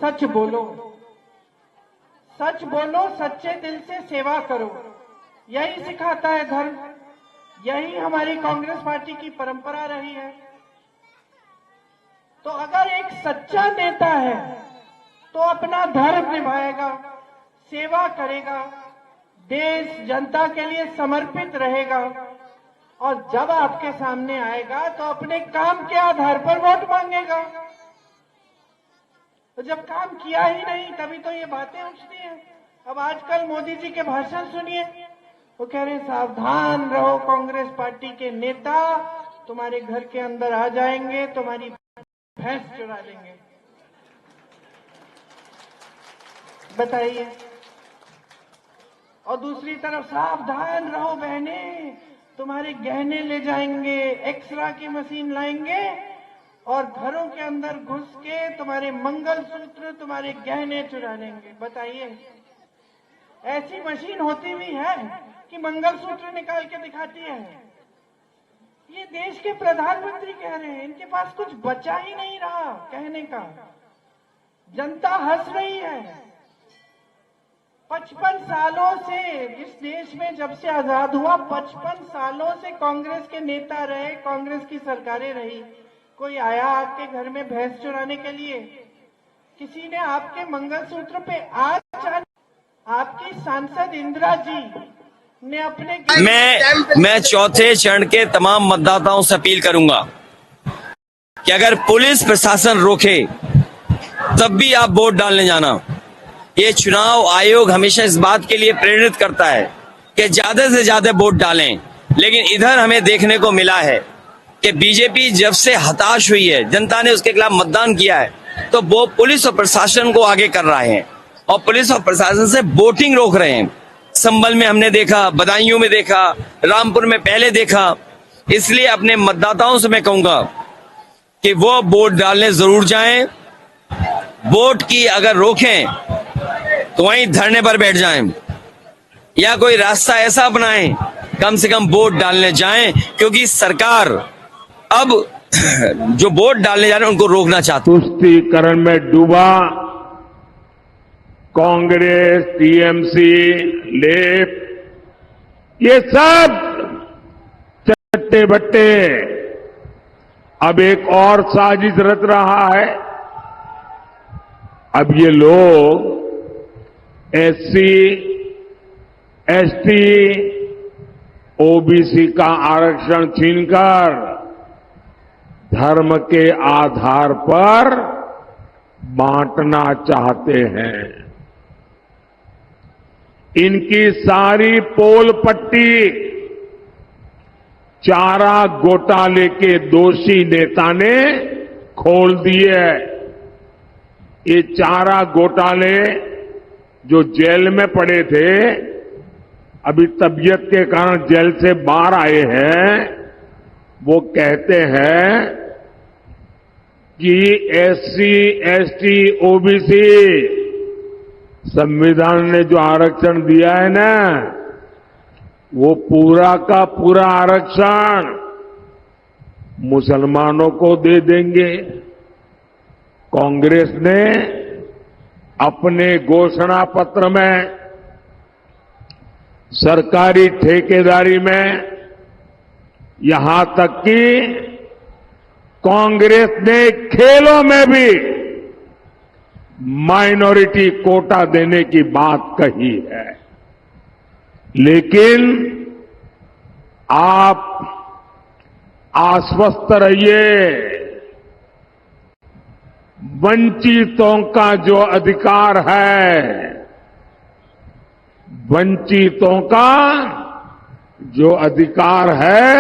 सच बोलो, सच बोलो, सच्चे दिल से सेवा करो, यही सिखाता है धर्म। यही हमारी कांग्रेस पार्टी की परंपरा रही है। तो अगर एक सच्चा नेता है तो अपना धर्म निभाएगा, सेवा करेगा, देश जनता के लिए समर्पित रहेगा, और जब आपके सामने आएगा तो अपने काम के आधार पर वोट मांगेगा। तो जब काम किया ही नहीं तभी तो ये बातें उठती हैं। अब आजकल मोदी जी के भाषण सुनिए, वो कह रहे हैं सावधान रहो, कांग्रेस पार्टी के नेता तुम्हारे घर के अंदर आ जाएंगे, तुम्हारी भैंस चुरा लेंगे। बताइए। और दूसरी तरफ सावधान रहो बहने, तुम्हारे गहने ले जाएंगे, एक्सरा की मशीन लाएंगे और घरों के अंदर घुस के तुम्हारे मंगलसूत्र, तुम्हारे गहने चुरा लेंगे। बताइए, ऐसी मशीन होती भी है कि मंगलसूत्र निकाल के दिखाती है। ये देश के प्रधानमंत्री कह रहे हैं, इनके पास कुछ बचा ही नहीं रहा कहने का। जनता हंस रही है। 55 सालों से इस देश में जब से आजाद हुआ, 55 सालों से कांग्रेस के नेता रहे, कांग्रेस की सरकारें रही। कोई आया आपके घर में भैंस चुराने के लिए? किसी ने आपके मंगलसूत्र पे आज आपकी सांसद इंदिरा जी ने अपने मैं चौथे चरण के तमाम मतदाताओं से अपील करूंगा कि अगर पुलिस प्रशासन रोके तब भी आप वोट डालने जाना। ये चुनाव आयोग हमेशा इस बात के लिए प्रेरित करता है कि ज्यादा से ज्यादा वोट डालें, लेकिन इधर हमें देखने को मिला है कि बीजेपी जब से हताश हुई है, जनता ने उसके खिलाफ मतदान किया है, तो वो पुलिस और प्रशासन को आगे कर रहे हैं और पुलिस और प्रशासन से वोटिंग रोक रहे हैं। संभल में हमने देखा, बदायूं में देखा, रामपुर में पहले देखा। इसलिए अपने मतदाताओं से मैं कहूंगा कि वो वोट डालने जरूर जाएं। वोट की अगर रोकें तो वहीं धरने पर बैठ जाएं या कोई रास्ता ऐसा अपनाएं, कम से कम वोट डालने जाएं, क्योंकि सरकार अब जो वोट डालने जा रहे हैं उनको रोकना चाहती है। तुष्टीकरण में डूबा कांग्रेस, टीएमसी, लेप, ये सब चट्टे बट्टे अब एक और साजिश रच रहा है। अब ये लोग एससी, एसटी, ओबीसी का आरक्षण छीनकर धर्म के आधार पर बांटना चाहते हैं। इनकी सारी पोल पट्टी चारा घोटाले के दोषी नेता ने खोल दी है। ये चारा घोटाले जो जेल में पड़े थे, अभी तबीयत के कारण जेल से बाहर आए हैं, वो कहते हैं कि एससी, एसटी, ओबीसी संविधान ने जो आरक्षण दिया है ना, वो पूरा का पूरा आरक्षण मुसलमानों को दे देंगे। कांग्रेस ने अपने घोषणा पत्र में सरकारी ठेकेदारी में, यहां तक कि कांग्रेस ने खेलों में भी माइनॉरिटी कोटा देने की बात कही है। लेकिन आप आश्वस्त रहिए, वंचितों का जो अधिकार है, वंचितों का जो अधिकार है,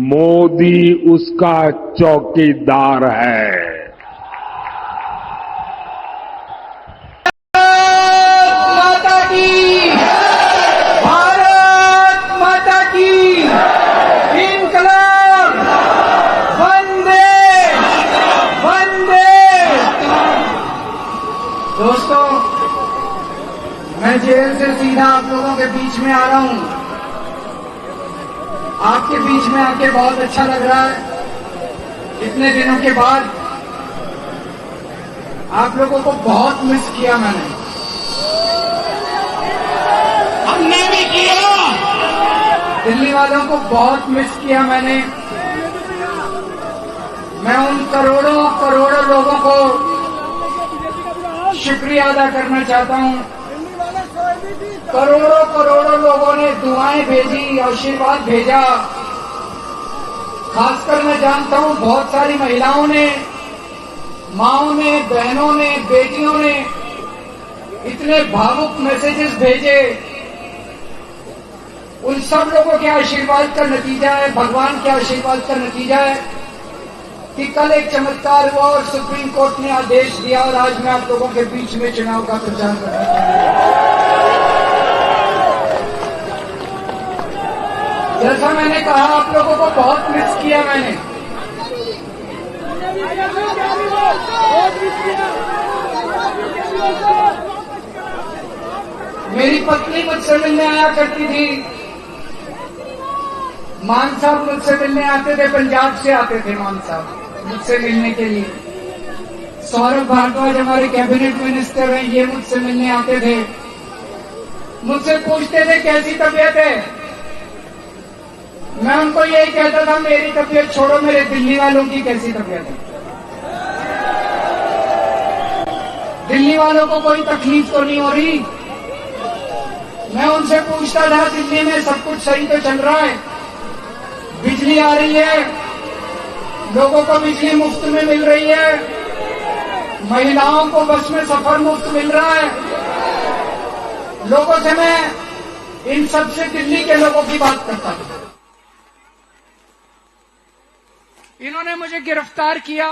मोदी उसका चौकीदार है। दोस्तों, मैं जेल से सीधा आप लोगों के बीच में आ रहा हूं। आपके बीच में आके बहुत अच्छा लग रहा है। इतने दिनों के बाद आप लोगों को बहुत मिस किया मैंने, हमने भी किया। दिल्ली वालों को बहुत मिस किया मैंने। मैं उन करोड़ों करोड़ों लोगों को शुक्रिया अदा करना चाहता हूं। करोड़ों करोड़ों लोगों ने दुआएं भेजी, आशीर्वाद भेजा। खासकर मैं जानता हूं बहुत सारी महिलाओं ने, माओं ने, बहनों ने, बेटियों ने इतने भावुक मैसेजेस भेजे। उन सब लोगों के आशीर्वाद का नतीजा है, भगवान के आशीर्वाद का नतीजा है कि कल एक चमत्कार हुआ और सुप्रीम कोर्ट ने आदेश दिया और आज मैं आप लोगों के बीच में चुनाव का प्रचार कर रहा हूं। जैसा मैंने कहा, आप लोगों को बहुत मिस किया मैंने। मेरी पत्नी मुझसे मिलने आया करती थी, मान साहब मुझसे मिलने आते थे, पंजाब से आते थे मान साहब मुझसे मिलने के लिए। सौरभ भारद्वाज हमारे कैबिनेट मिनिस्टर हैं, ये मुझसे मिलने आते थे, मुझसे पूछते थे कैसी तबीयत है। मैं उनको यही कहता था मेरी तबीयत छोड़ो, मेरे दिल्ली वालों की कैसी तबीयत है। दिल्ली वालों को कोई तकलीफ तो नहीं हो रही। मैं उनसे पूछता था दिल्ली में सब कुछ सही तो चल रहा है, बिजली आ रही है, लोगों को बिजली मुफ्त में मिल रही है, महिलाओं को बस में सफर मुफ्त मिल रहा है। लोगों से मैं इन सबसे दिल्ली के लोगों की बात करता था। इन्होंने मुझे गिरफ्तार किया।